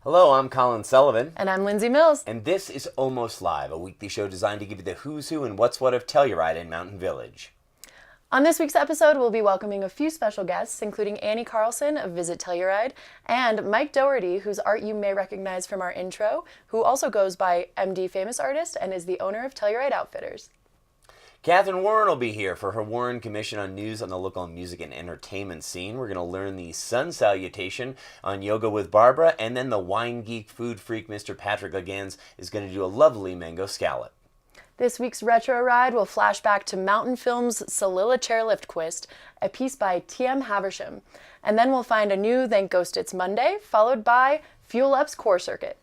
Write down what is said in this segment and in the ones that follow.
Hello, I'm Colin Sullivan. And I'm Lindsay Mills. And this is Almost Live, a weekly show designed to give you the who's who and what's what of Telluride and Mountain Village. On this week's episode, we'll be welcoming a few special guests, including Annie Carlson of Visit Telluride, and Mike Doherty, whose art you may recognize from our intro, who also goes by MD Famous Artist and is the owner of Telluride Outfitters. Catherine Warren will be here for her Warren Commission on news on the local music and entertainment scene. We're going to learn the sun salutation on Yoga with Barbara, and then the wine geek food freak Mr. Patrick Legans is going to do a lovely mango scallop. This week's Retro Ride will flash back to Mountain Films' Solilla Chairlift Quist, a piece by T.M. Haversham. And then we'll find a new Thank Ghost It's Monday, followed by Fuel Up's Core Circuit.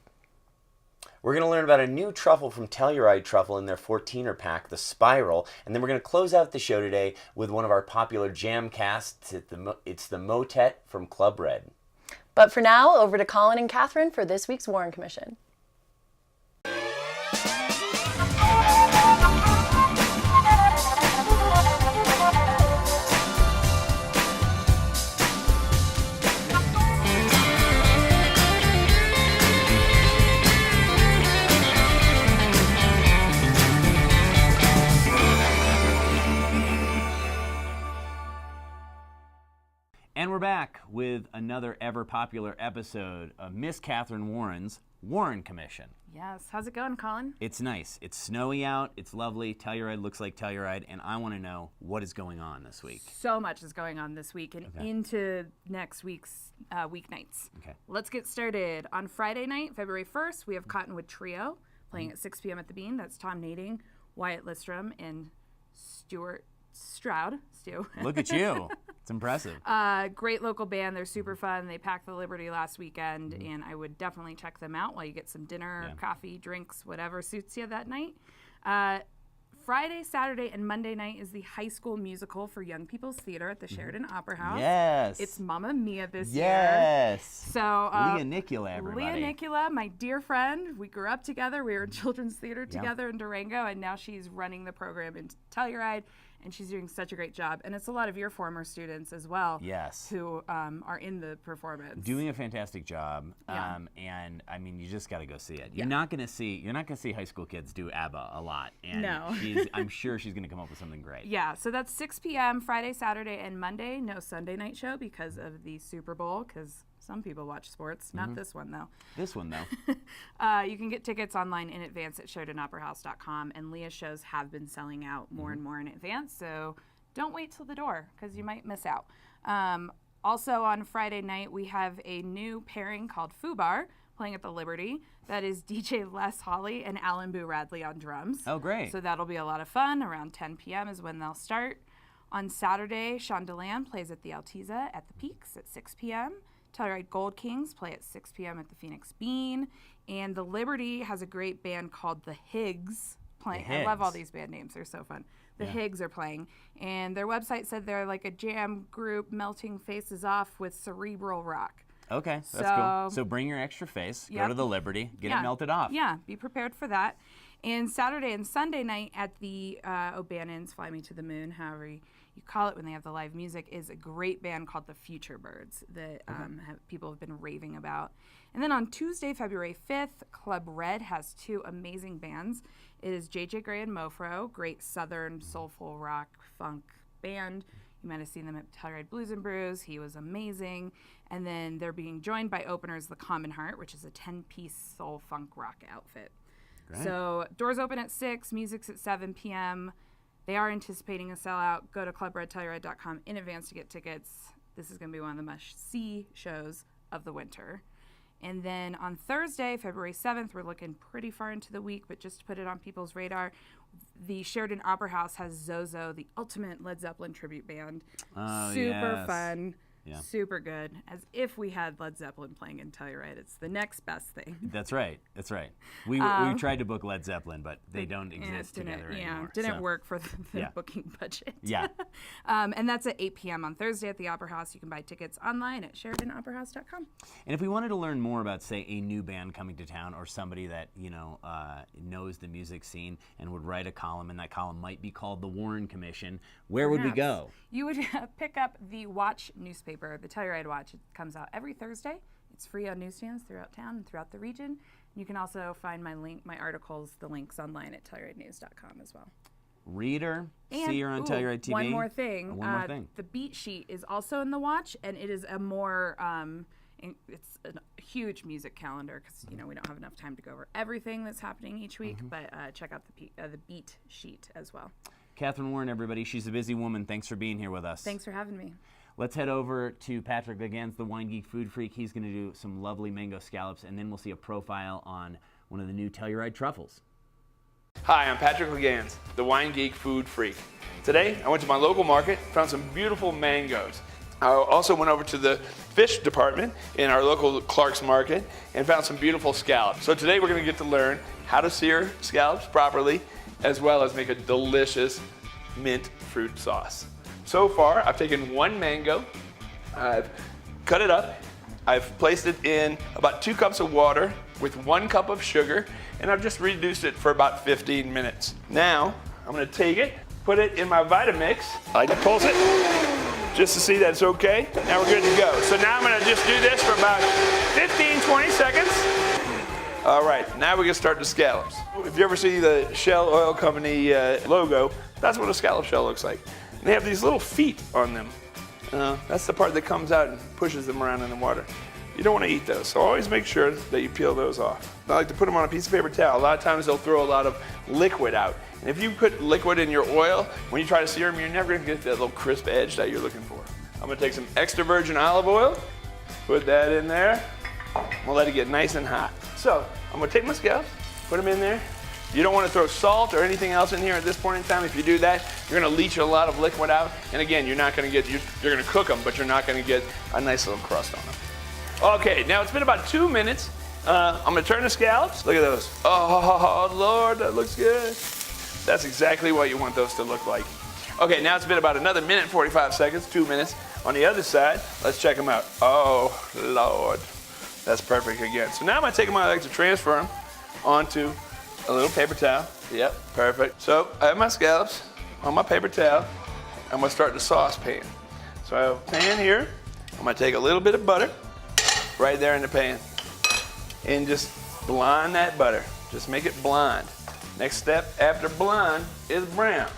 We're going to learn about a new truffle from Telluride Truffle in their 14er pack, the Spiral, and then we're going to close out the show today with one of our popular jam casts. It's the Motet from Club Red. But for now, over to Colin and Catherine for this week's Warren Commission. And we're back with another ever-popular episode of Miss Catherine Warren's Warren Commission. Yes. How's it going, Colin? It's nice. It's snowy out. It's lovely. Telluride looks like Telluride, and I want to know what is going on this week. So much is going on this week and into next week's weeknights. Okay. Let's get started. On Friday night, February 1st, we have Cottonwood Trio playing at 6 p.m. at the Bean. That's Tom Nading, Wyatt Listrom, and Stuart Stroud. Stu. Look at you. It's impressive. Great local band. They're super fun. They packed the Liberty last weekend, and I would definitely check them out while you get some dinner, coffee, drinks, whatever suits you that night. Friday, Saturday, and Monday night is the High School Musical for Young People's Theater at the Sheridan Opera House. Yes. It's Mamma Mia this year. Yes. So Leah Nicula, everybody. Leah Nicula, my dear friend. We grew up together. We were in children's theater together in Durango, and now she's running the program in Telluride. And she's doing such a great job. And it's a lot of your former students as well. Yes. Who are in the performance. Doing a fantastic job. Yeah. And I mean, you just got to go see it. You're not going to see high school kids do ABBA a lot. And no. I'm sure she's going to come up with something great. Yeah. So that's 6 p.m. Friday, Saturday, and Monday. No Sunday night show because of the Super Bowl. Because some people watch sports. Not this one, though. This one, though. You can get tickets online in advance at SheridanOperaHouse.com, and Leah's shows have been selling out more and more in advance, so don't wait till the door because you might miss out. Also on Friday night, we have a new pairing called Fubar playing at the Liberty. That is DJ Les Holly and Alan Boo Radley on drums. Oh, great. So that'll be a lot of fun. Around 10 p.m. is when they'll start. On Saturday, Sean DeLand plays at the Altiza at the Peaks at 6 p.m. Telluride Gold Kings play at 6 p.m. at the Phoenix Bean. And the Liberty has a great band called the Higgs playing. I love all these band names. They're so fun. The Higgs are playing. And their website said they're like a jam group melting faces off with cerebral rock. Okay, that's cool. So bring your extra face, go to the Liberty, get it melted off. Yeah, be prepared for that. And Saturday and Sunday night at the O'Bannon's Fly Me to the Moon, however you call it when they have the live music, is a great band called the Future Birds that people have been raving about. And then on Tuesday, February 5th, Club Red has two amazing bands. It is J.J. Gray and Mofro, great southern soulful rock funk band. You might have seen them at Telluride Blues and Brews. He was amazing. And then they're being joined by openers The Common Heart, which is a 10-piece soul funk rock outfit. Great. So doors open at 6, music's at 7 p.m. They are anticipating a sellout. Go to clubredtelluride.com in advance to get tickets. This is going to be one of the must-see shows of the winter. And then on Thursday, February 7th, we're looking pretty far into the week, but just to put it on people's radar, the Sheridan Opera House has Zozo, the ultimate Led Zeppelin tribute band. Oh, Super fun. Yeah. Super good. As if we had Led Zeppelin playing in Telluride. It's the next best thing. That's right. That's right. We tried to book Led Zeppelin, but they don't exist together anymore. Didn't work for the booking budget. Yeah. And that's at 8 p.m. on Thursday at the Opera House. You can buy tickets online at SheridanOperaHouse.com. And if we wanted to learn more about, say, a new band coming to town or somebody that, knows the music scene and would write a column, and that column might be called The Warren Commission, where would we go? You would pick up the Watch newspaper, the Telluride Watch. It comes out every Thursday. It's free on newsstands throughout town and throughout the region. You can also find my articles, the links online at TellurideNews.com as well. Read her, And, see her on Telluride TV. One more thing. One more thing. The beat sheet is also in the watch, and it is a more it's a huge music calendar because we don't have enough time to go over everything that's happening each week. But check out the beat sheet as well. Catherine Warren, everybody. She's a busy woman. Thanks for being here with us. Thanks for having me. Let's head over to Patrick Legans, the Wine Geek Food Freak. He's going to do some lovely mango scallops, and then we'll see a profile on one of the new Telluride truffles. Hi, I'm Patrick Legans, the Wine Geek Food Freak. Today, I went to my local market, found some beautiful mangoes. I also went over to the fish department in our local Clark's market and found some beautiful scallops. So today we're going to get to learn how to sear scallops properly, as well as make a delicious mint fruit sauce. So far, I've taken one mango, I've cut it up, I've placed it in about 2 cups of water with 1 cup of sugar, and I've just reduced it for about 15 minutes. Now, I'm gonna take it, put it in my Vitamix. I like to pulse it just to see that it's okay. Now we're good to go. So now I'm gonna just do this for about 15, 20 seconds. All right, now we can start the scallops. If you ever see the Shell Oil Company logo, that's what a scallop shell looks like. And they have these little feet on them. That's the part that comes out and pushes them around in the water. You don't want to eat those, so always make sure that you peel those off. I like to put them on a piece of paper towel. A lot of times they'll throw a lot of liquid out. And if you put liquid in your oil, when you try to sear them, you're never going to get that little crisp edge that you're looking for. I'm going to take some extra virgin olive oil, put that in there. We'll let it get nice and hot. So I'm going to take my scallops, put them in there. You don't want to throw salt or anything else in here at this point in time. If you do that, you're going to leach a lot of liquid out. And again, you're not going to get, you're going to cook them, but you're not going to get a nice little crust on them. Okay, now it's been about 2 minutes. I'm gonna turn the scallops. Look at those. Oh, Lord, that looks good. That's exactly what you want those to look like. Okay, now it's been about another minute, 45 seconds, 2 minutes. On the other side, let's check them out. Oh, Lord. That's perfect again. So now I'm gonna take them out. I like to transfer them onto a little paper towel. Yep, perfect. So I have my scallops on my paper towel. I'm gonna start the saucepan. So I have a pan here. I'm gonna take a little bit of butter right there in the pan and just blonde that butter. Just make it blonde. Next step after blonde is brown.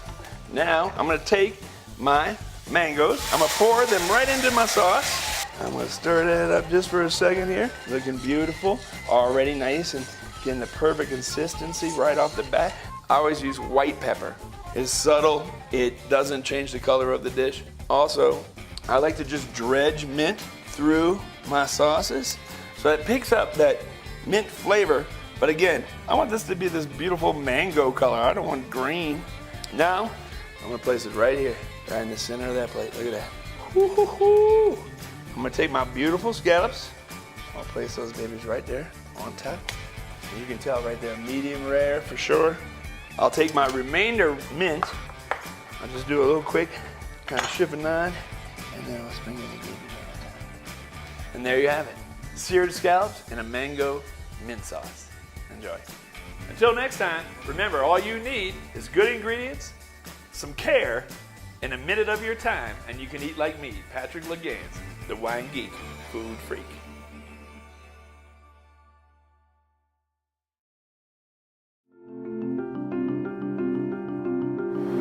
Now I'm gonna take my mangoes. I'm gonna pour them right into my sauce. I'm gonna stir that up just for a second here. Looking beautiful, already nice and getting the perfect consistency right off the bat. I always use white pepper. It's subtle, it doesn't change the color of the dish. Also, I like to just dredge mint through my sauces so it picks up that mint flavor. But again, I want this to be this beautiful mango color. I don't want green. Now, I'm gonna place it right here, right in the center of that plate. Look at that. Woo-hoo-hoo. I'm gonna take my beautiful scallops. I'll place those babies right there on top. And you can tell right there, medium rare for sure. I'll take my remainder mint. I'll just do a little quick kind of chiffonade, and then I'll sprinkle the babies on top. And there you have it. Seared scallops and a mango mint sauce. Enjoy. Until next time, remember all you need is good ingredients, some care, and a minute of your time, and you can eat like me, Patrick Legans, the Wine Geek Food Freak.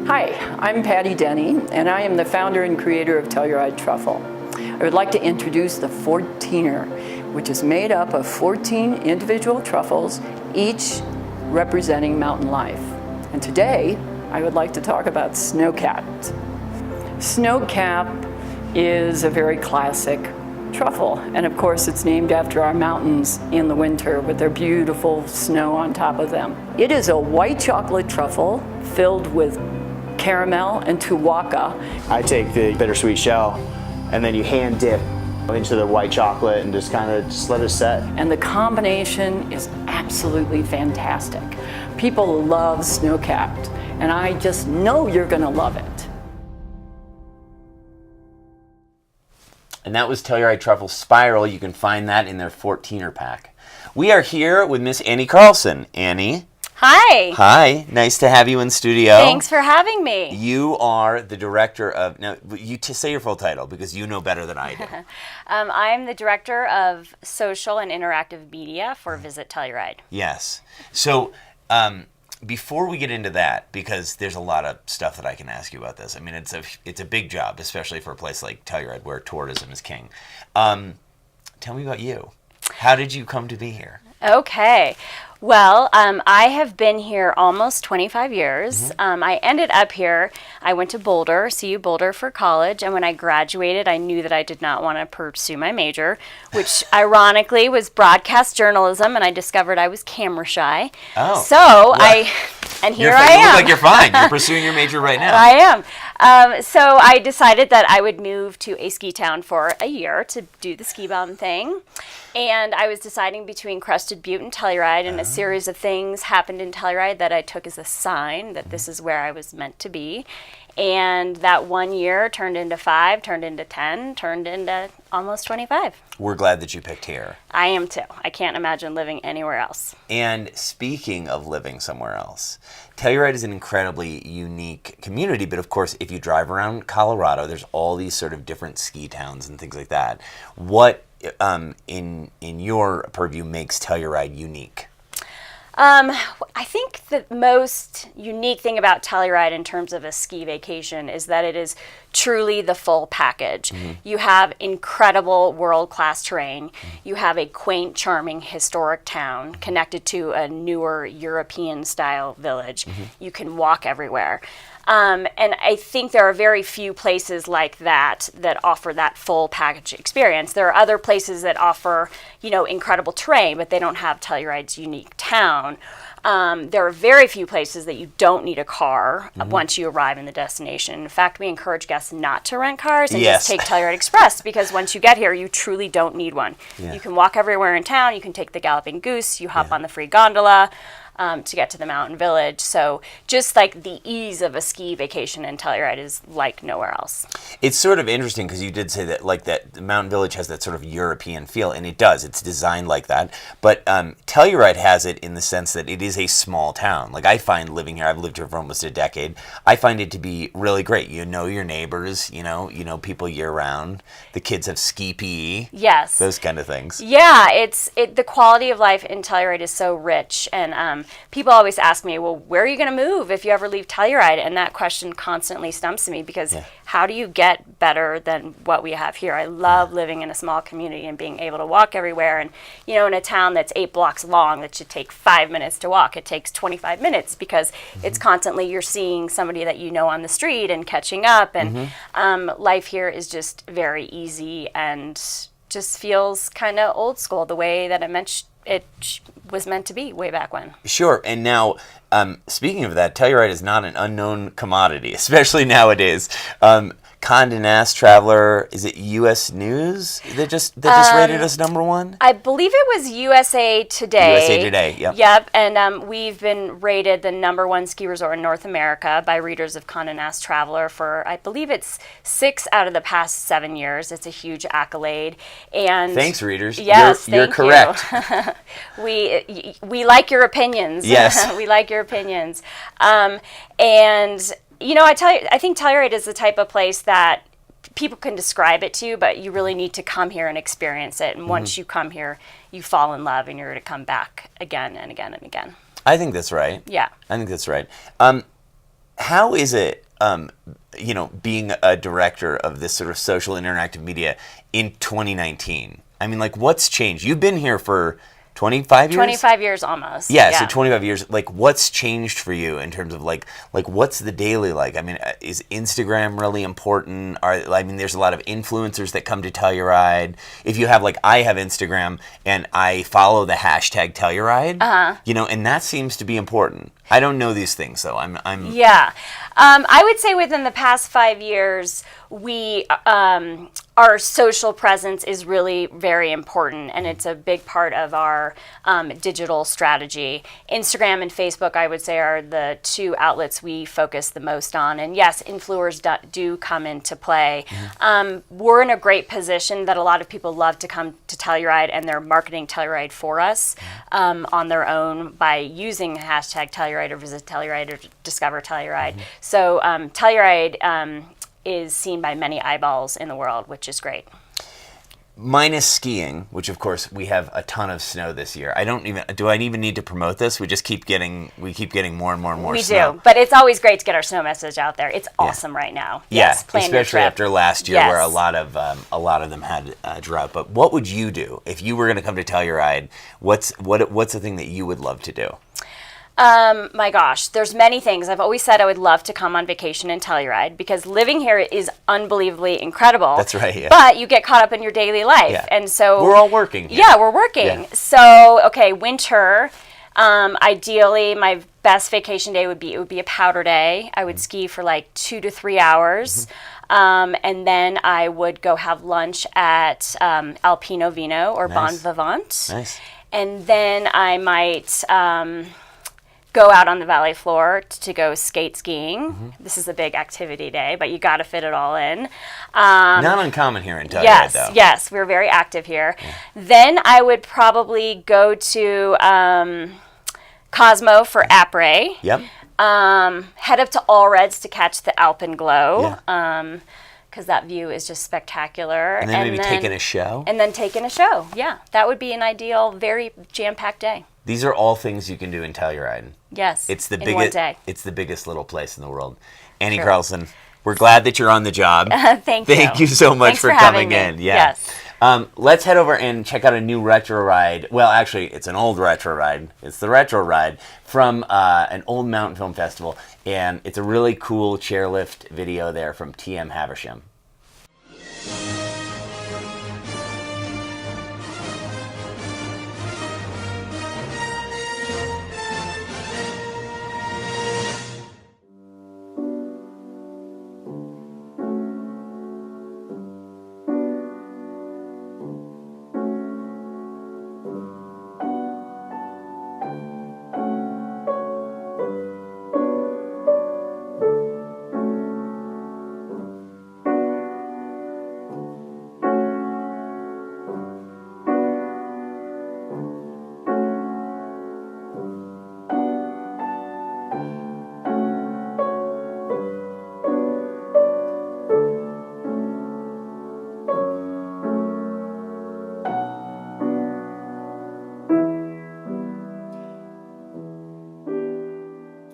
Hi, I'm Patty Denny, and I am the founder and creator of Telluride Truffle. I would like to introduce the 14er, which is made up of 14 individual truffles, each representing mountain life. And today, I would like to talk about snowcap. Snowcap is a very classic truffle, and of course it's named after our mountains in the winter with their beautiful snow on top of them. It is a white chocolate truffle filled with caramel and tuwaka. I take the bittersweet shell and then you hand dip into the white chocolate and just kind of just let it set. And the combination is absolutely fantastic. People love snowcapped, and I just know you're gonna love it. And that was Telluride Truffle Spiral. You can find that in their 14er pack. We are here with Miss Annie Carlson. Annie? Hi. Hi, nice to have you in studio. Thanks for having me. You are the director of, now you say your full title because you know better than I do. I'm the director of social and interactive media for Visit Telluride. Yes. So, before we get into that, because there's a lot of stuff that I can ask you about this. I mean, it's a big job, especially for a place like Telluride where tourism is king. Tell me about you. How did you come to be here? Okay. Well, I have been here almost 25 years. I ended up here. I went to Boulder, CU Boulder for college, and when I graduated, I knew that I did not want to pursue my major, which ironically was broadcast journalism, and I discovered I was camera shy. Oh. So and here I am. You look like you're fine. You're pursuing your major right now. I am. So I decided that I would move to a ski town for a year to do the ski bum thing. And I was deciding between Crested Butte and Telluride, and a series of things happened in Telluride that I took as a sign that this is where I was meant to be. And that 1 year turned into 5, turned into 10, turned into almost 25. We're glad that you picked here. I am too. I can't imagine living anywhere else. And speaking of living somewhere else, Telluride is an incredibly unique community, but of course, if you drive around Colorado, there's all these sort of different ski towns and things like that. What, in your purview, makes Telluride unique? I think the most unique thing about Telluride in terms of a ski vacation is that it is truly the full package. You have incredible world-class terrain. You have a quaint, charming, historic town connected to a newer European-style village. You can walk everywhere. And I think there are very few places like that offer that full package experience. There are other places that offer, incredible terrain, but they don't have Telluride's unique town. There are very few places that you don't need a car once you arrive in the destination. In fact, we encourage guests not to rent cars and just take Telluride Express, because once you get here, you truly don't need one. You can walk everywhere in town. You can take the Galloping Goose. You hop on the free gondola to get to the mountain village. So just like the ease of a ski vacation in Telluride is like nowhere else. It's sort of interesting because you did say that, like, that the mountain village has that sort of European feel, and it does. It's designed like that. But Telluride has it in the sense that it is a small town. Like, I find living here, I've lived here for almost a decade, I find it to be really great. You know your neighbors, you know people year round. The kids have ski PE. Yes. Those kind of things. Yeah, the quality of life in Telluride is so rich, and people always ask me, well, where are you going to move if you ever leave Telluride? And that question constantly stumps me, because how do you get better than what we have here? I love living in a small community and being able to walk everywhere. And, in a town that's 8 blocks long that should take 5 minutes to walk, it takes 25 minutes because it's constantly you're seeing somebody that you know on the street and catching up. And life here is just very easy and just feels kind of old school, the way that it was meant to be way back when. Sure. And now, speaking of that, Telluride is not an unknown commodity, especially nowadays. Condé Nast Traveler, is it U.S. News that just rated us #1? I believe it was USA Today. USA Today, yep. Yep, and we've been rated the #1 ski resort in North America by readers of Condé Nast Traveler for, I believe it's 6 out of the past 7 years. It's a huge accolade. And thanks, readers. Yes, you're correct. We like your opinions. Yes. We like your opinions. And I think Telluride is the type of place that people can describe it to you, but you really need to come here and experience it. And once you come here, you fall in love, and you're going to come back again and again and again. I think that's right. Yeah. I think that's right. How is it, being a director of this sort of social interactive media in 2019? I mean, like, what's changed? You've been here for 25 years? 25 years almost. Yeah, so 25 years. Like, what's changed for you in terms of, like what's the daily like? I mean, is Instagram really important? There's a lot of influencers that come to Telluride. If you have, I have Instagram, and I follow the hashtag Telluride, and that seems to be important. I don't know these things, though. I'm Yeah. I would say within the past 5 years, we our social presence is really very important, and it's a big part of our digital strategy. Instagram and Facebook, I would say, are the two outlets we focus the most on. And yes, influencers do come into play. We're in a great position that a lot of people love to come to Telluride, and they're marketing Telluride for us on their own by using hashtag Telluride or visit Telluride or discover Telluride. So Telluride is seen by many eyeballs in the world, which is great. minus skiing, which of course we have a ton of snow this year. Do I even need to promote this? We keep getting more and more and more snow. We do, but it's always great to get our snow message out there. It's awesome right now. Yes, plan your especially trip. after last year where a lot of them had drought. But what would you do if you were going to come to Telluride? What's the thing that you would love to do? My gosh, there's many things. I've always said I would love to come on vacation in Telluride because living here is unbelievably incredible. That's right, yeah. But you get caught up in your daily life. Yeah. And so we're all working here. Yeah, we're working. Yeah. So, okay, winter, ideally my best vacation day would be a powder day. I would ski for like 2 to 3 hours. And then I would go have lunch at Alpino Vino or Bon Vivant. Nice. And then I might go out on the valley floor to go skate skiing. This is a big activity day, but you got to fit it all in. Not uncommon here in Telluride, though. Yes, we're very active here. Yeah. Then I would probably go to Cosmo for après. Yep. Head up to All Reds to catch the Alpenglow. Because that view is just spectacular. And then maybe taking a show? And then taking a show, yeah. That would be an ideal, very jam-packed day. These are all things you can do in Telluride. Yes, it's the in biggest. one day. It's the biggest little place in the world. Annie Carlson, we're glad that you're on the job. Thank you. Thank you so much for coming in. Yeah. Yes. Let's head over and check out a new retro ride. Well, actually, it's an old retro ride. It's the retro ride from an old mountain film festival, and it's a really cool chairlift video there from TM Haversham.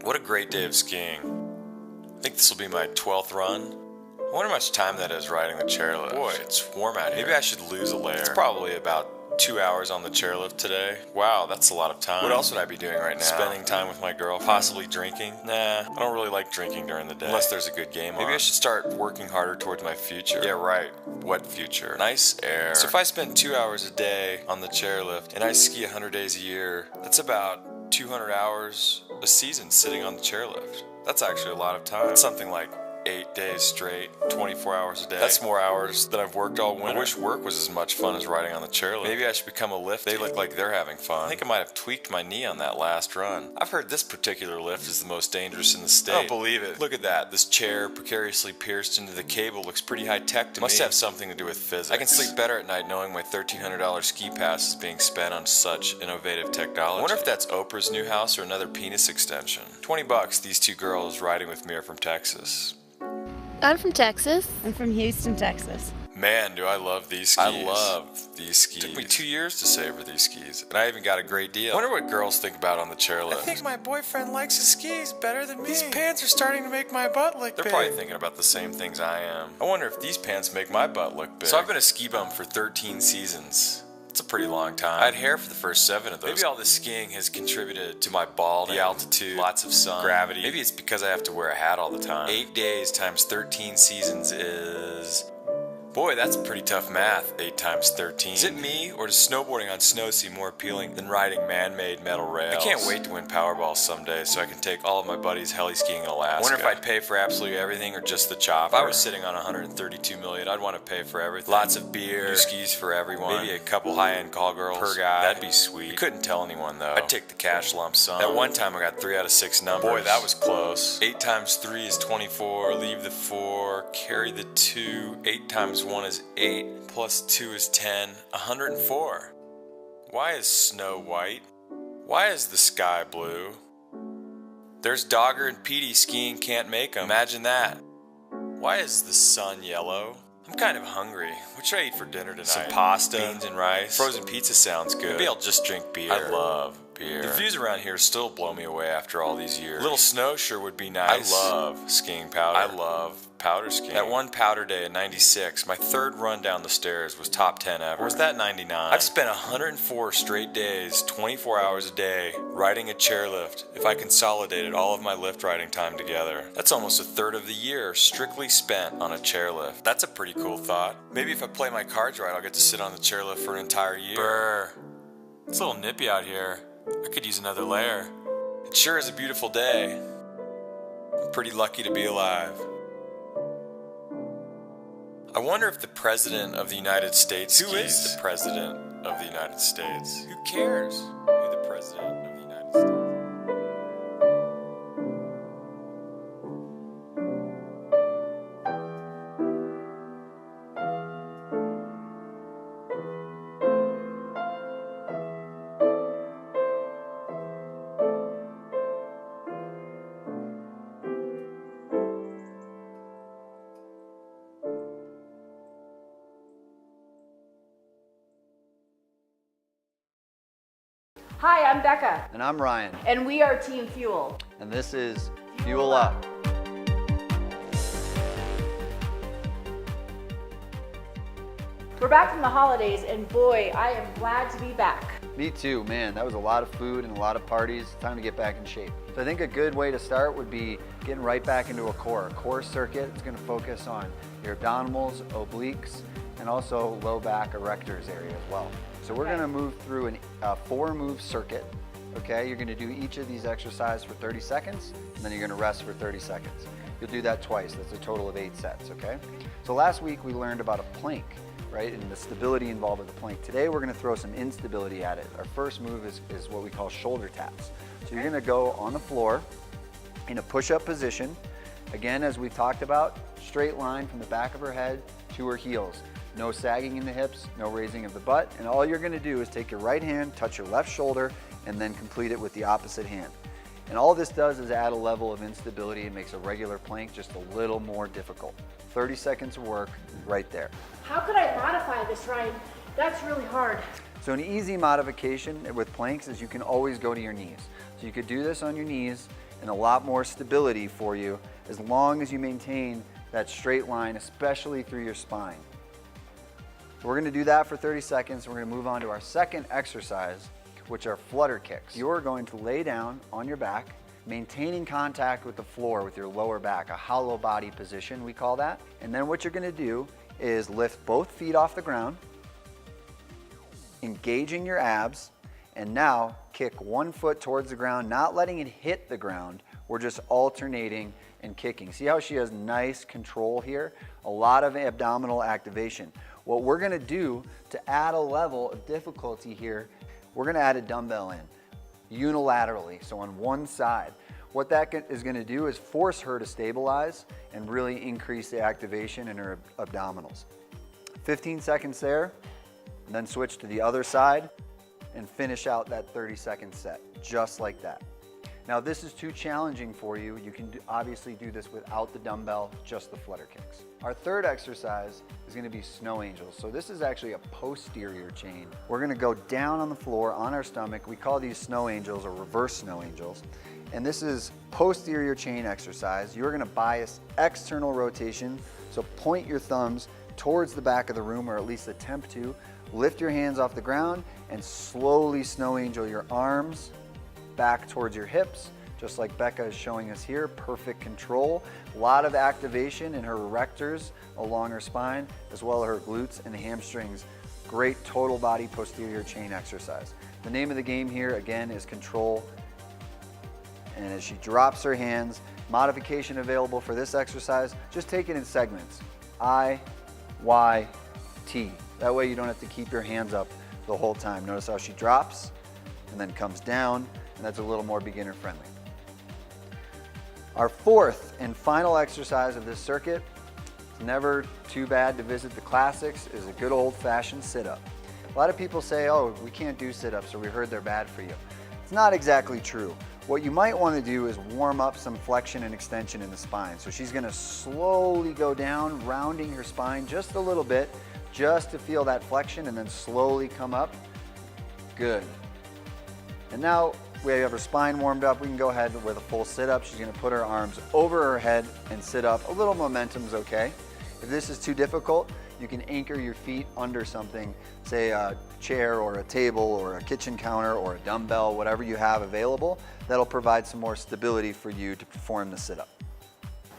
What a great day of skiing. I think this will be my 12th run. I wonder how much time that is riding the chairlift. Boy, it's warm out here. Maybe I should lose a layer. It's probably about 2 hours on the chairlift today. Wow, that's a lot of time. What else would I be doing right now? Spending time with my girl, possibly drinking? Nah, I don't really like drinking during the day. Unless there's a good game on. Maybe I should start working harder towards my future. Yeah, right. What future? Nice air. So if I spend 2 hours a day on the chairlift and I ski 100 days a year, that's about 200 hours a season sitting on the chairlift. That's actually a lot of time. That's something like 8 days straight, 24 hours a day. That's more hours than I've worked all winter. I wish work was as much fun as riding on the chairlift. Maybe I should become a lift. They look like they're having fun. I think I might have tweaked my knee on that last run. I've heard this particular lift is the most dangerous in the state. I don't believe it. Look at that. This chair precariously pierced into the cable looks pretty high tech to me. Must have something to do with physics. I can sleep better at night knowing my $1,300 ski pass is being spent on such innovative technology. I wonder if that's Oprah's new house or another penis extension. $20, these two girls riding with me are from Texas. I'm from Texas. I'm from Houston, Texas. Man, do I love these skis. I love these skis. It took me 2 years to savor these skis, and I even got a great deal. I wonder what girls think about on the chairlift. I think my boyfriend likes his skis better than me. These pants are starting to make my butt look big. They're probably thinking about the same things I am. I wonder if these pants make my butt look big. So I've been a ski bum for 13 seasons. It's a pretty long time. I had hair for the first 7 of those. Maybe all this skiing has contributed to my balding, the altitude, lots of sun, gravity. Maybe it's because I have to wear a hat all the time. 8 days times 13 seasons is Boy, that's pretty tough math, 8 times 13. Is it me, or does snowboarding on snow seem more appealing than riding man-made metal rails? I can't wait to win Powerball someday so I can take all of my buddies heli skiing in Alaska. I wonder if I'd pay for absolutely everything or just the chopper. If I was sitting on $132 million, I'd want to pay for everything. Lots of beer, new skis for everyone, maybe a couple high-end call girls per guy. That'd be sweet. You couldn't tell anyone, though. I'd take the cash lump sum. That one time I got 3 out of 6 numbers. Boy, that was close. 8 times 3 is 24, leave the 4, carry the 2, 8 times 1 is 8. Plus 2 is 10, 104. Why is snow white? Why is the sky blue? There's Dogger and Petey skiing Can't Make 'em. Imagine that. Why is the sun yellow? I'm kind of hungry. What should I eat for dinner tonight? Some pasta, beans and rice. Frozen pizza sounds good. Maybe I'll just drink beer. I love beer. The views around here still blow me away after all these years. A little snow sure would be nice. I love skiing powder. I love powder skiing. That one powder day in '96, my 3rd run down the stairs was top 10 ever. Or was that '99? I've spent 104 straight days, 24 hours a day, riding a chairlift. If I consolidated all of my lift riding time together, that's almost a third of the year strictly spent on a chairlift. That's a pretty cool thought. Maybe if I play my cards right, I'll get to sit on the chairlift for an entire year. Brr. It's a little nippy out here. I could use another layer. It sure is a beautiful day. I'm pretty lucky to be alive. I wonder if the President of the United States skis. Who is the President of the United States? Who cares who the President of the United States? Hi, I'm Becca. And I'm Ryan. And we are Team Fuel. And this is Fuel Up. We're back from the holidays, and boy, I am glad to be back. Me too, man. That was a lot of food and a lot of parties. Time to get back in shape. So I think a good way to start would be getting right back into a core circuit. It's going to focus on your abdominals, obliques, and also low back erectors area as well. So we're going to move through a 4-move circuit. Okay, you're going to do each of these exercises for 30 seconds, and then you're going to rest for 30 seconds. You'll do that twice. That's a total of 8 sets, okay? So last week we learned about a plank, right, and the stability involved with the plank. Today we're going to throw some instability at it. Our first move is what we call shoulder taps. So you're going to go on the floor in a push-up position. Again, as we've talked about, straight line from the back of her head to her heels. No sagging in the hips, no raising of the butt, and all you're going to do is take your right hand, touch your left shoulder, and then complete it with the opposite hand. And all this does is add a level of instability and makes a regular plank just a little more difficult. 30 seconds of work right there. How could I modify this, Ryan? That's really hard. So an easy modification with planks is you can always go to your knees. So you could do this on your knees and a lot more stability for you as long as you maintain that straight line, especially through your spine. So we're going to do that for 30 seconds. We're going to move on to our second exercise, which are flutter kicks. You're going to lay down on your back, maintaining contact with the floor with your lower back, a hollow body position, we call that. And then what you're going to do is lift both feet off the ground, engaging your abs, and now kick one foot towards the ground, not letting it hit the ground. We're just alternating and kicking. See how she has nice control here? A lot of abdominal activation. What we're going to do to add a level of difficulty here, we're going to add a dumbbell in unilaterally, so on one side. What that is going to do is force her to stabilize and really increase the activation in her abdominals. 15 seconds there, and then switch to the other side and finish out that 30-second set, just like that. Now, if this is too challenging for you, you can obviously do this without the dumbbell, just the flutter kicks. Our third exercise is going to be snow angels. So this is actually a posterior chain. We're going to go down on the floor on our stomach. We call these snow angels or reverse snow angels. And this is posterior chain exercise. You're going to bias external rotation. So point your thumbs towards the back of the room, or at least attempt to. Lift your hands off the ground and slowly snow angel your arms back towards your hips, just like Becca is showing us here. Perfect control, a lot of activation in her erectors along her spine, as well as her glutes and hamstrings. Great total body posterior chain exercise. The name of the game here, again, is control. And as she drops her hands, modification available for this exercise, just take it in segments. I, Y, T. That way you don't have to keep your hands up the whole time. Notice how she drops and then comes down, and that's a little more beginner friendly. Our fourth and final exercise of this circuit, it's never too bad to visit the classics, is a good old-fashioned sit-up. A lot of people say, oh, we can't do sit-ups, or we heard they're bad for you. It's not exactly true. What you might want to do is warm up some flexion and extension in the spine. So she's going to slowly go down, rounding her spine just a little bit, just to feel that flexion, and then slowly come up. Good. And now we have her spine warmed up. We can go ahead with a full sit-up. She's going to put her arms over her head and sit up. A little momentum's okay. If this is too difficult, you can anchor your feet under something, say a chair or a table or a kitchen counter or a dumbbell, whatever you have available. That'll provide some more stability for you to perform the sit-up.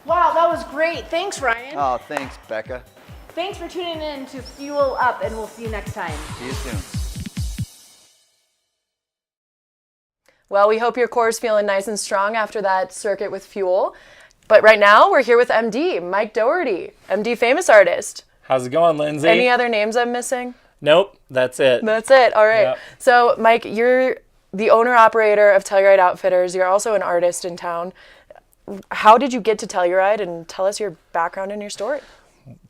Wow, that was great. Thanks, Ryan. Oh, thanks, Becca. Thanks for tuning in to Fuel Up, and we'll see you next time. See you soon. Well, we hope your core is feeling nice and strong after that circuit with Fuel. But right now, we're here with MD, Mike Doherty, MD famous artist. How's it going, Lindsay? Any other names I'm missing? Nope, that's it. That's it. All right. Yep. So, Mike, you're the owner-operator of Telluride Outfitters. You're also an artist in town. How did you get to Telluride, and tell us your background and your story?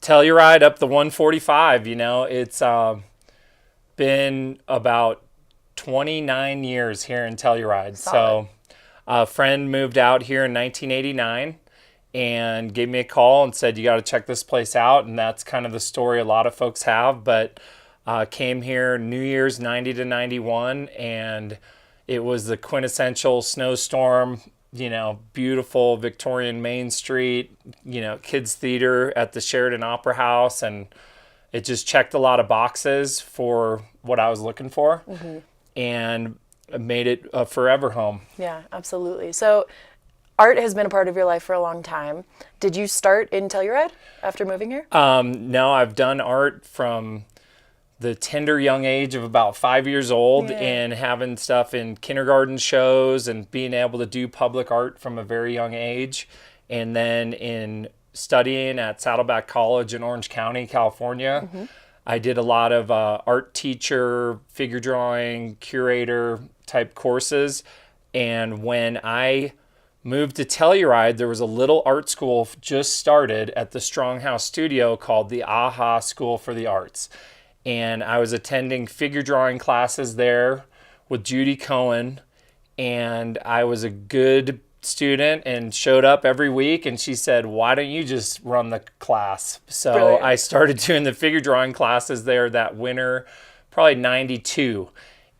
Telluride up the 145, you know, it's been about 29 years here in Telluride. Solid. So a friend moved out here in 1989 and gave me a call and said, you got to check this place out. And that's kind of the story a lot of folks have, but came here New Year's 90 to 91, and it was the quintessential snowstorm, you know, beautiful Victorian Main Street, you know, kids theater at the Sheridan Opera House, and it just checked a lot of boxes for what I was looking for, and made it a forever home. Yeah, absolutely. So art has been a part of your life for a long time. Did you start in Telluride after moving here? No, I've done art from the tender young age of about 5 years old, and having stuff in kindergarten shows and being able to do public art from a very young age. And then in studying at Saddleback College in Orange County, California, I did a lot of art teacher, figure drawing, curator type courses. And when I moved to Telluride, there was a little art school just started at the Stronghouse Studio called the AHA School for the Arts. And I was attending figure drawing classes there with Judy Cohen, and I was a good student and showed up every week, and she said, why don't you just run the class? So Brilliant. I started doing the figure drawing classes there that winter, probably 92,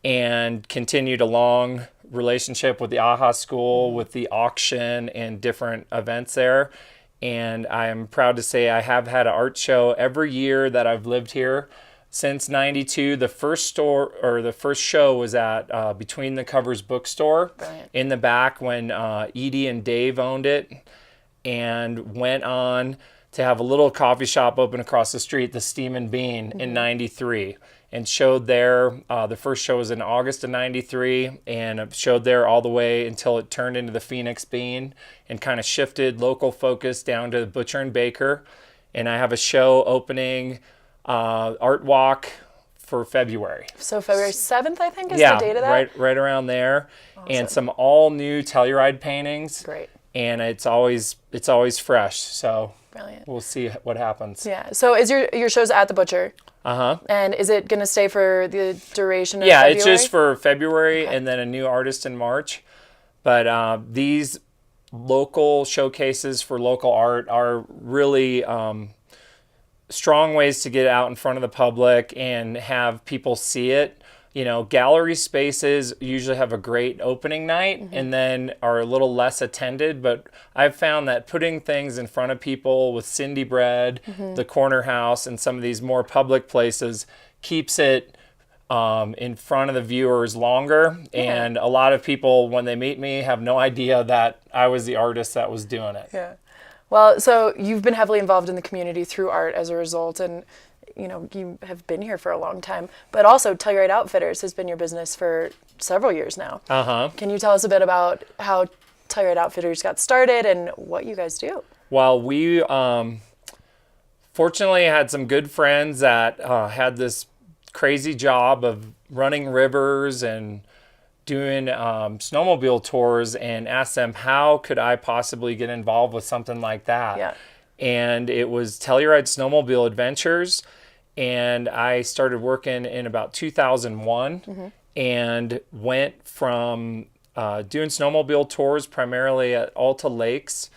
and continued a long relationship with the AHA School, with the auction and different events there. And I am proud to say I have had an art show every year that I've lived here. Since 92, the first show was at Between the Covers bookstore. Brilliant. In the back when Edie and Dave owned it, and went on to have a little coffee shop open across the street, the Steam and Bean, in 93, and showed there. The first show was in August of 93, and showed there all the way until it turned into the Phoenix Bean and kind of shifted local focus down to the Butcher and Baker. And I have a show opening Art Walk for February. So February 7th, I think, is the date of that? right around there. Awesome. And some all new Telluride paintings. Great. And it's always fresh. So Brilliant. We'll see what happens. Yeah. So is your show's at the Butcher? And is it going to stay for the duration of February? Yeah, it's just for February, and then a new artist in March. But these local showcases for local art are really strong ways to get out in front of the public and have people see it. You know, gallery spaces usually have a great opening night and then are a little less attended, but I've found that putting things in front of people with Cindy Bread, the Corner House, and some of these more public places keeps it in front of the viewers longer. Yeah. And a lot of people, when they meet me, have no idea that I was the artist that was doing it. Yeah. Well, so you've been heavily involved in the community through art as a result, and you have been here for a long time. But also, Telluride Outfitters has been your business for several years now. Can you tell us a bit about how Telluride Outfitters got started and what you guys do? Well, we fortunately had some good friends that had this crazy job of running rivers and doing snowmobile tours, and asked them, how could I possibly get involved with something like that? Yeah. And it was Telluride Snowmobile Adventures, and I started working in about 2001 and went from doing snowmobile tours primarily at Alta Lakes,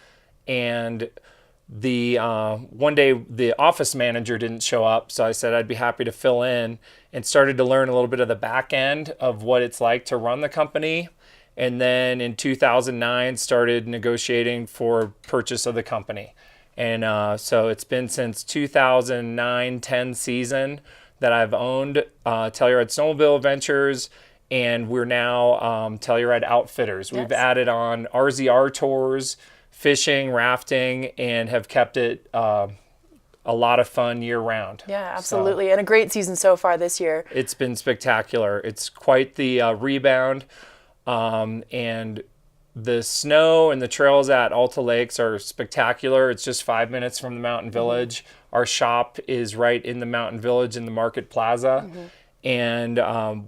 and one day the office manager didn't show up, so I said I'd be happy to fill in, and started to learn a little bit of the back end of what it's like to run the company. And then in 2009 started negotiating for purchase of the company. And so it's been since 2009-10 season that I've owned Telluride Snowmobile Adventures, and we're now Telluride Outfitters. Yes. We've added on RZR tours, fishing, rafting, and have kept it a lot of fun year-round. Yeah, absolutely. And a great season so far this year. It's been spectacular. It's quite the rebound. And the snow and the trails at Alta Lakes are spectacular. It's just 5 minutes from the mountain village. Our shop is right in the mountain village in the Market Plaza. And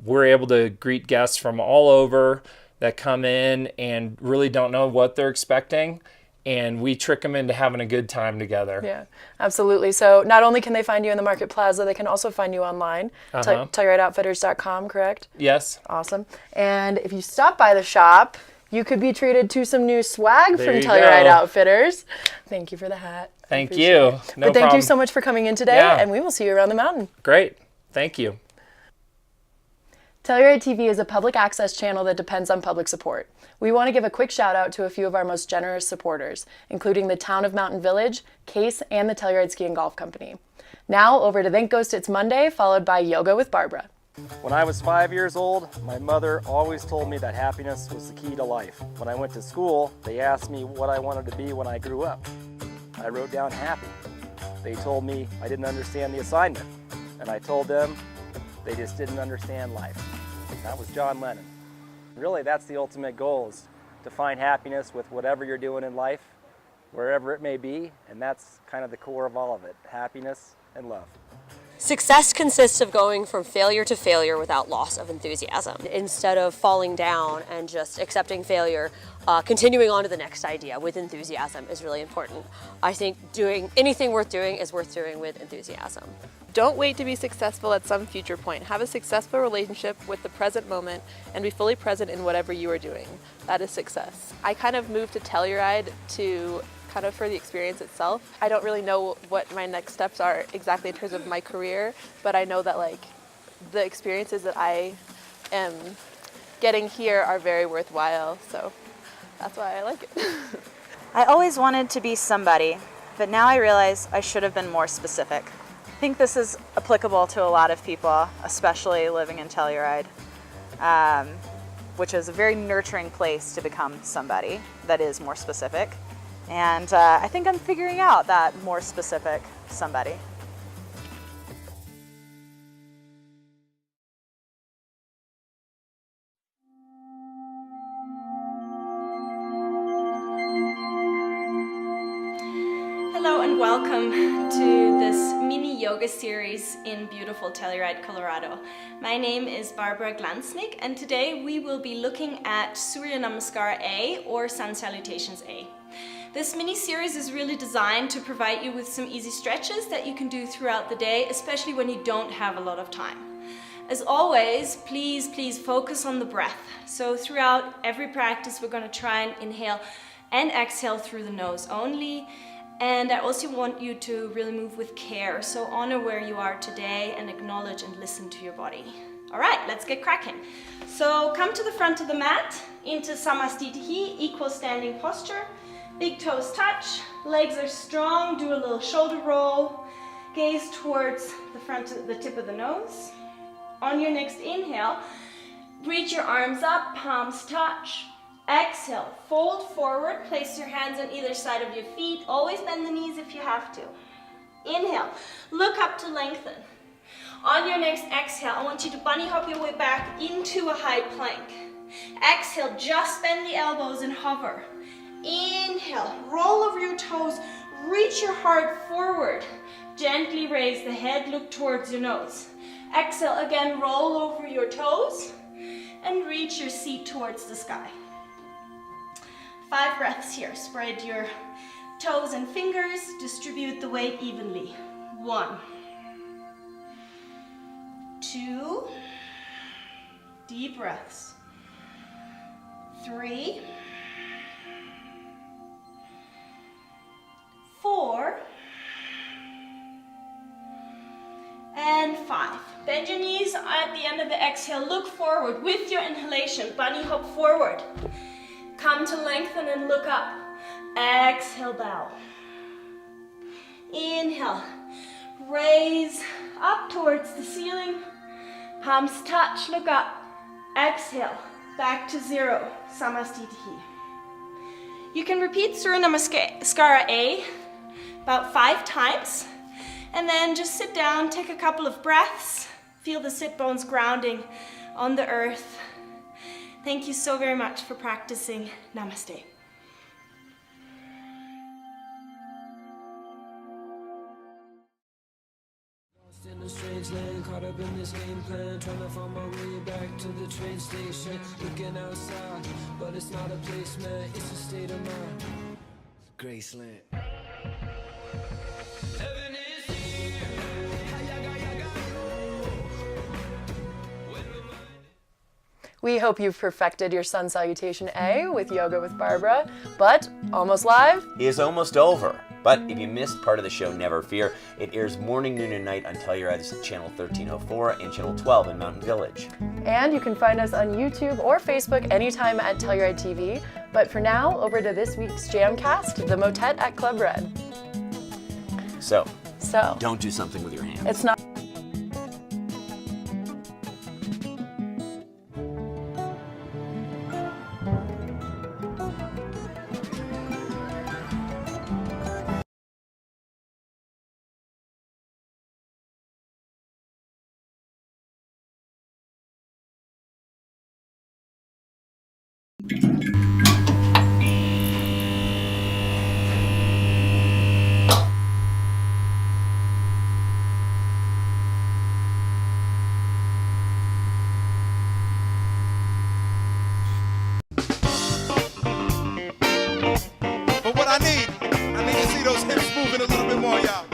we're able to greet guests from all over that come in and really don't know what they're expecting. And we trick them into having a good time together. Yeah, absolutely. So not only can they find you in the Market Plaza, they can also find you online, TellurideOutfitters.com, correct? Yes. Awesome. And if you stop by the shop, you could be treated to some new swag There from you Telluride go. Thank Thank you for the hat. Thank Appreciate you. it. No But thank you problem. so much for coming in today, Yeah. and we will see you around the mountain. Great. Thank you. Telluride TV is a public access channel that depends on public support. We want to give a quick shout out to a few of our most generous supporters, including the Town of Mountain Village, Case, and the Telluride Ski and Golf Company. Now over to Thank Ghost It's Monday, followed by Yoga with Barbara. When I was 5 years old, my mother always told me that happiness was the key to life. When I went to school, they asked me what I wanted to be when I grew up. I wrote down happy. They told me I didn't understand the assignment, and I told them they just didn't understand life. That was John Lennon. Really, that's the ultimate goal, is to find happiness with whatever you're doing in life, wherever it may be, and that's kind of the core of all of it, happiness and love. Success consists of going from failure to failure without loss of enthusiasm. Instead of falling down and just accepting failure, continuing on to the next idea with enthusiasm is really important. I think doing anything worth doing is worth doing with enthusiasm. Don't wait to be successful at some future point. Have a successful relationship with the present moment and be fully present in whatever you are doing. That is success. I kind of moved to Telluride for the experience itself. I don't really know what my next steps are exactly in terms of my career, but I know that the experiences that I am getting here are very worthwhile, so that's why I like it. I always wanted to be somebody, but now I realize I should have been more specific. I think this is applicable to a lot of people, especially living in Telluride, which is a very nurturing place to become somebody that is more specific. And I think I'm figuring out that more specific somebody. Hello and welcome to this mini yoga series in beautiful Telluride, Colorado. My name is Barbara Glansnick, and today we will be looking at Surya Namaskar A, or Sun Salutations A. This mini-series is really designed to provide you with some easy stretches that you can do throughout the day, especially when you don't have a lot of time. As always, please focus on the breath. So throughout every practice, we're going to try and inhale and exhale through the nose only. And I also want you to really move with care. So honor where you are today and acknowledge and listen to your body. All right, let's get cracking. So come to the front of the mat into Samastitihi, equal standing posture. Big toes touch, legs are strong, do a little shoulder roll, gaze towards the front of the tip of the nose. On your next inhale, reach your arms up, palms touch. Exhale, fold forward, place your hands on either side of your feet. Always bend the knees if you have to. Inhale, look up to lengthen. On your next exhale, I want you to bunny hop your way back into a high plank. Exhale, just bend the elbows and hover. Inhale, roll over your toes, reach your heart forward. Gently raise the head, look towards your nose. Exhale, again, roll over your toes and reach your seat towards the sky. 5 breaths here. Spread your toes and fingers, distribute the weight evenly. 1, 2, deep breaths. 3, 4, and 5. Bend your knees at the end of the exhale. Look forward with your inhalation. Bunny hop forward. Come to lengthen and look up. Exhale, bow. Inhale, raise up towards the ceiling. Palms touch, look up. Exhale, back to 0, Samastitihi. You can repeat Surya Namaskara A about 5 times. And then just sit down, take a couple of breaths. Feel the sit bones grounding on the earth. Thank you so very much for practicing. Namaste. In a strange land, caught up in this game plan, trying to find my way back to the train station. Looking outside, but it's not a place, man, it's a state of mind. Graceland. Heaven is here. We hope you've perfected your sun salutation A with Yoga with Barbara, but Almost Live is almost over. But if you missed part of the show, never fear. It airs morning, noon, and night on Telluride's channel 1304 and channel 12 in Mountain Village. And you can find us on YouTube or Facebook anytime at Telluride TV. But for now, over to this week's Jamcast, the Motet at Club Red. So, So, don't do something with your hands. it's not... But what I need to see those hips moving a little bit more, y'all.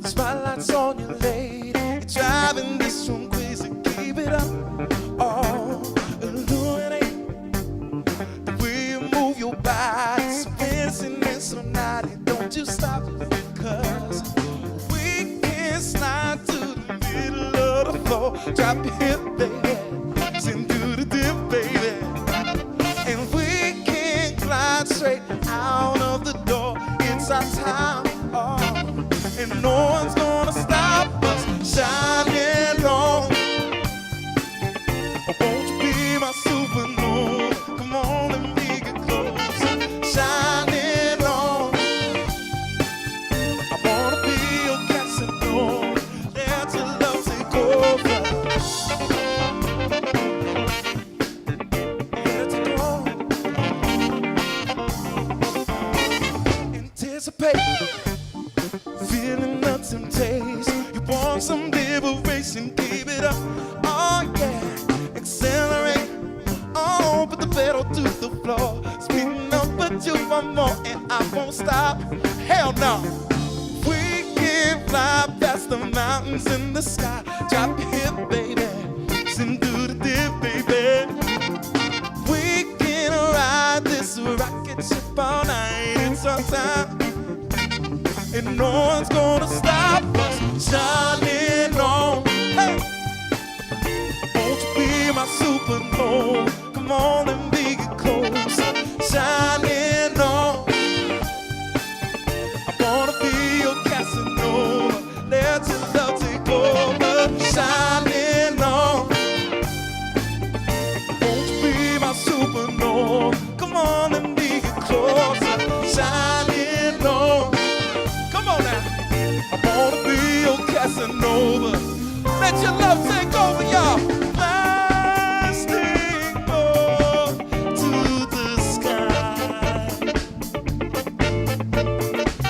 Spotlight's on you, lady. You're driving this one crazy. Keep it up. Oh, illuminate the way you move your body. So dancing and so naughty. Don't you stop, cause we can slide to the middle of the floor. Drop your hip, baby. Send through the dip, baby. And we can glide straight out of the door. It's our time. Oh. And no one's gonna stop us shining on. Won't you be my supernova? Come on and we get close. Shining on. I wanna be your Casanova. Let your love take over. Let it go. Anticipate. Feeling nuts and taste. You want some liberation, keep it up. Oh yeah, accelerate. Oh, put the pedal to the floor. Speeding up, but you want more, and I won't stop. Hell no. We can fly past the mountains in the sky. Drop your hip, baby. Send through the dip, baby. We can ride this rocket ship all night. It's our time. And no one's gonna stop us shining on. Hey, won't you be my supernova? Come Come on and be close, shining on. I wanna be your Casanova. Let your love take over, shining on. Won't you be my supernova? Come on and be closer, shining on. Come on now. I wanna be your Casanova. Let your love take over, y'all. Blasting up to the sky.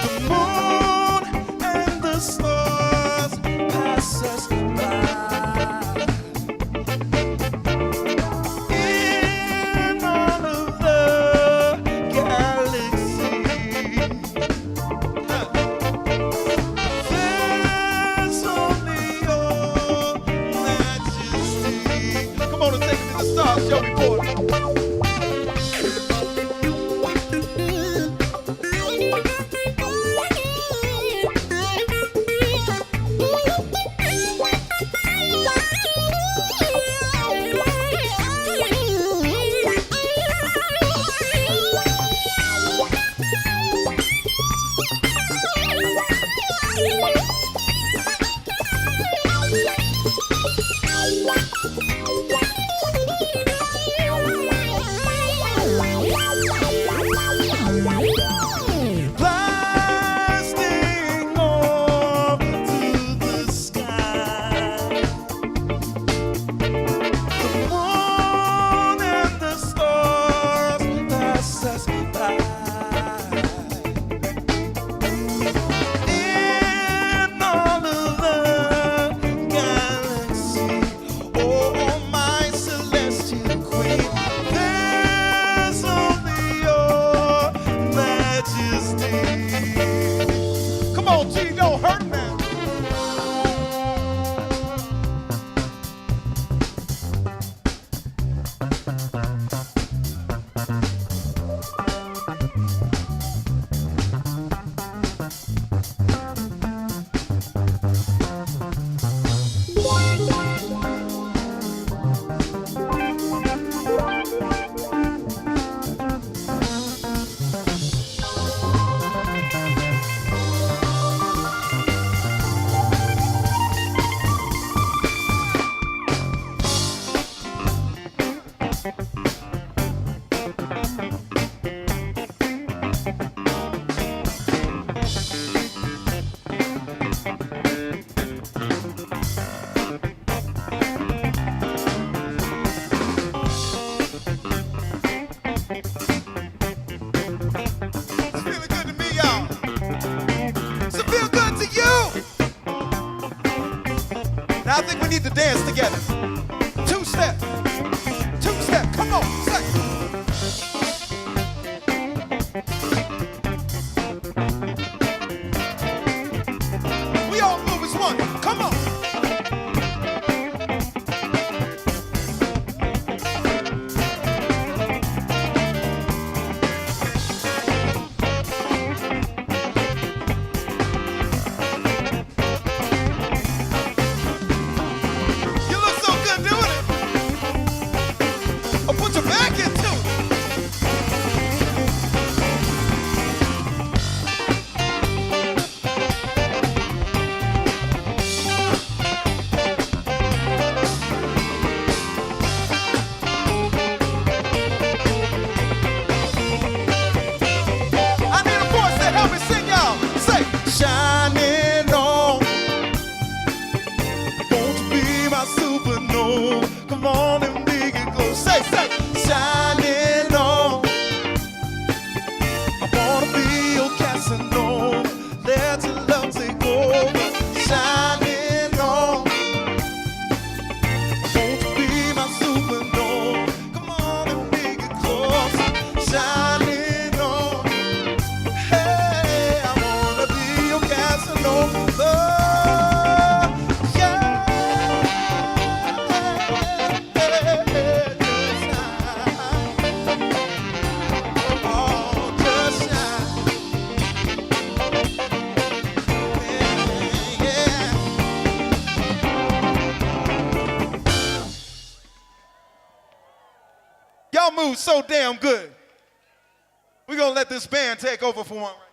The moon and the stars pass us by. In all of the galaxy, there's only your majesty. Come on and take it to the stars, show report. Blasting off to the sky. The moon and the stars pass us by. In all of the galaxy, oh my celestial queen, there's only your majesty. Come on, G, don't hurt now. It's feeling good to me, y'all. Does it feel good to you? Now I think we need to dance together. Two step, come on, say. We all move as one, come on. You look so good y'all move so damn good. We're going to let this band take over for one round.